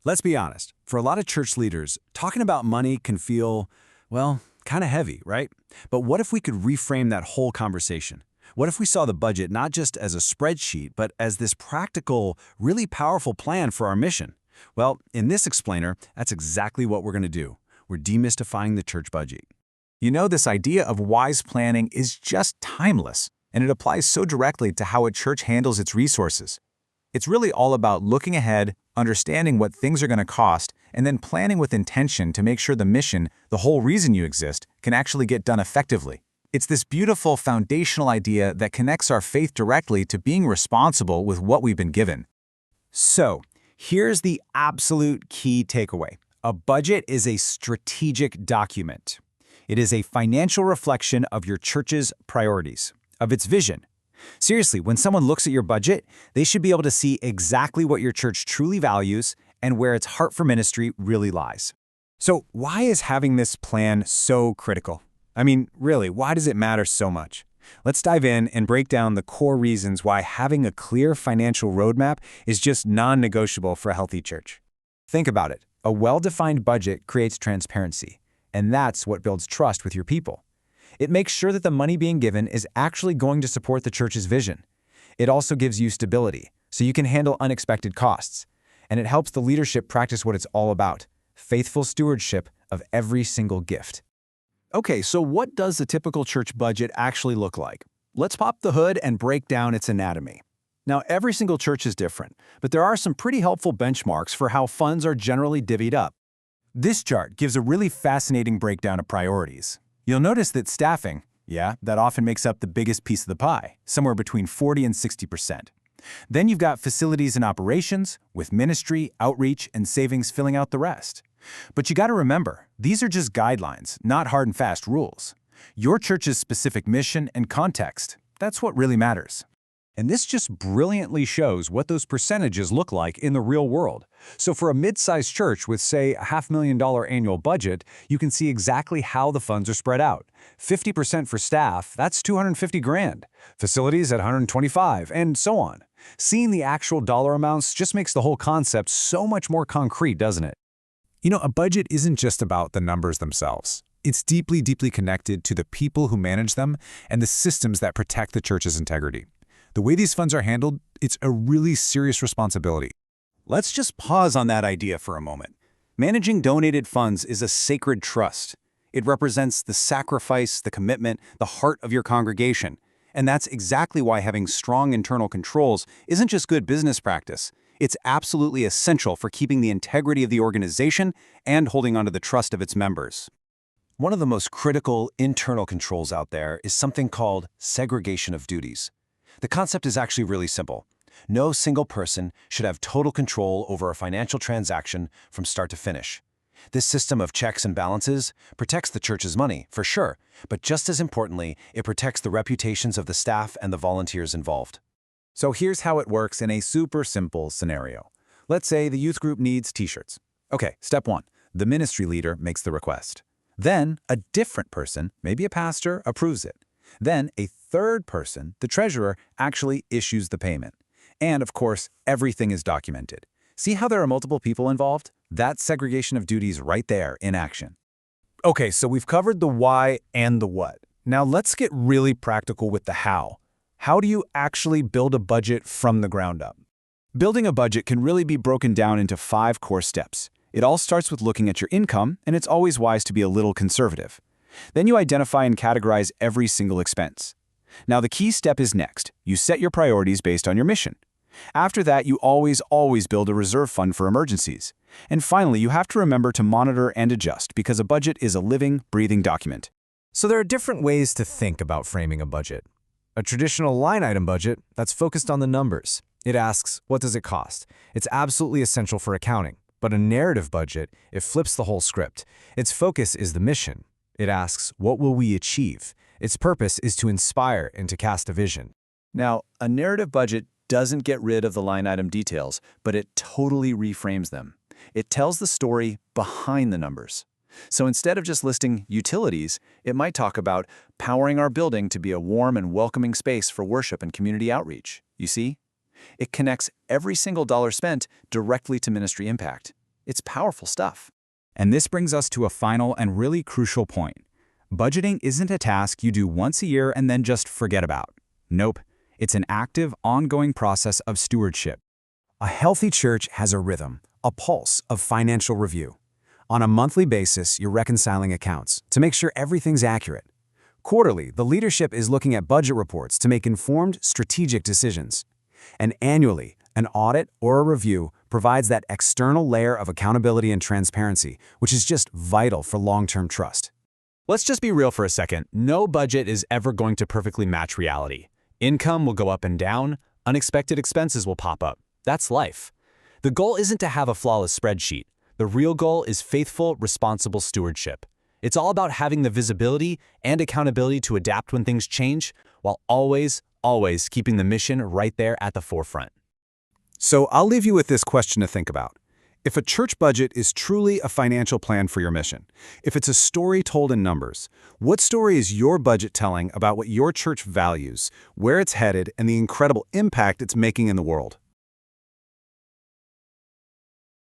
Let's be honest, for a lot of church leaders, talking about money can feel, well, kind of heavy, right? But what if we could reframe that whole conversation? What if we saw the budget not just as a spreadsheet, but as this practical, really powerful plan for our mission? Well, in this explainer, that's exactly what we're going to do. We're demystifying the church budget. You know, this idea of wise planning is just timeless, and it applies so directly to how a church handles its resources. It's really all about looking ahead, understanding what things are going to cost, and then planning with intention to make sure the mission, the whole reason you exist, can actually get done effectively. It's this beautiful foundational idea that connects our faith directly to being responsible with what we've been given. So, here's the absolute key takeaway. A budget is a strategic document. It is a financial reflection of your church's priorities, of its vision. Seriously, when someone looks at your budget, they should be able to see exactly what your church truly values and where its heart for ministry really lies. So, why is having this plan so critical? I mean, really, why does it matter so much? Let's dive in and break down the core reasons why having a clear financial roadmap is just non-negotiable for a healthy church. Think about it. A well-defined budget creates transparency, and that's what builds trust with your people. It makes sure that the money being given is actually going to support the church's vision. It also gives you stability, so you can handle unexpected costs. And it helps the leadership practice what it's all about, faithful stewardship of every single gift. Okay, so what does a typical church budget actually look like? Let's pop the hood and break down its anatomy. Now, every single church is different, but there are some pretty helpful benchmarks for how funds are generally divvied up. This chart gives a really fascinating breakdown of priorities. You'll notice that staffing, that often makes up the biggest piece of the pie, somewhere between 40 and 60%. Then you've got facilities and operations, with ministry, outreach, and savings filling out the rest. But you got to remember, these are just guidelines, not hard and fast rules. Your church's specific mission and context, that's what really matters. And this just brilliantly shows what those percentages look like in the real world. So for a mid-sized church with, say, a $500,000 annual budget, you can see exactly how the funds are spread out. 50% for staff, that's $250,000. Facilities at $125,000, and so on. Seeing the actual dollar amounts just makes the whole concept so much more concrete, doesn't it? You know, a budget isn't just about the numbers themselves. It's deeply, deeply connected to the people who manage them and the systems that protect the church's integrity. The way these funds are handled, it's a really serious responsibility. Let's just pause on that idea for a moment. Managing donated funds is a sacred trust. It represents the sacrifice, the commitment, the heart of your congregation. And that's exactly why having strong internal controls isn't just good business practice. It's absolutely essential for keeping the integrity of the organization and holding onto the trust of its members. One of the most critical internal controls out there is something called segregation of duties. The concept is actually really simple. No single person should have total control over a financial transaction from start to finish. This system of checks and balances protects the church's money, for sure, but just as importantly, it protects the reputations of the staff and the volunteers involved. So here's how it works in a super simple scenario. Let's say the youth group needs t-shirts. Okay, step one, the ministry leader makes the request. Then a different person, maybe a pastor, approves it. Then a third person, the treasurer, actually issues the payment. And of course, everything is documented. See how there are multiple people involved? That's segregation of duties right there in action. Okay, so we've covered the why and the what. Now let's get really practical with the how. How do you actually build a budget from the ground up? Building a budget can really be broken down into 5 core steps. It all starts with looking at your income, and it's always wise to be a little conservative. Then you identify and categorize every single expense. Now the key step is next. You set your priorities based on your mission. After that, you always build a reserve fund for emergencies. And finally, you have to remember to monitor and adjust because a budget is a living, breathing document. So there are different ways to think about framing a budget. A traditional line item budget, that's focused on the numbers. It asks, what does it cost? It's absolutely essential for accounting. But a narrative budget, it flips the whole script. Its focus is the mission. It asks, what will we achieve? Its purpose is to inspire and to cast a vision. Now, a narrative budget doesn't get rid of the line item details, but it totally reframes them. It tells the story behind the numbers. So instead of just listing utilities, it might talk about powering our building to be a warm and welcoming space for worship and community outreach. You see? It connects every single dollar spent directly to ministry impact. It's powerful stuff. And this brings us to a final and really crucial point. Budgeting isn't a task you do once a year and then just forget about. Nope, it's an active, ongoing process of stewardship. A healthy church has a rhythm, a pulse of financial review. On a monthly basis, you're reconciling accounts to make sure everything's accurate. Quarterly, the leadership is looking at budget reports to make informed, strategic decisions. And annually, an audit or a review provides that external layer of accountability and transparency, which is just vital for long-term trust. Let's just be real for a second. No budget is ever going to perfectly match reality. Income will go up and down, unexpected expenses will pop up. That's life. The goal isn't to have a flawless spreadsheet. The real goal is faithful, responsible stewardship. It's all about having the visibility and accountability to adapt when things change, while always keeping the mission right there at the forefront. So I'll leave you with this question to think about. If a church budget is truly a financial plan for your mission, if it's a story told in numbers, what story is your budget telling about what your church values, where it's headed, and the incredible impact it's making in the world?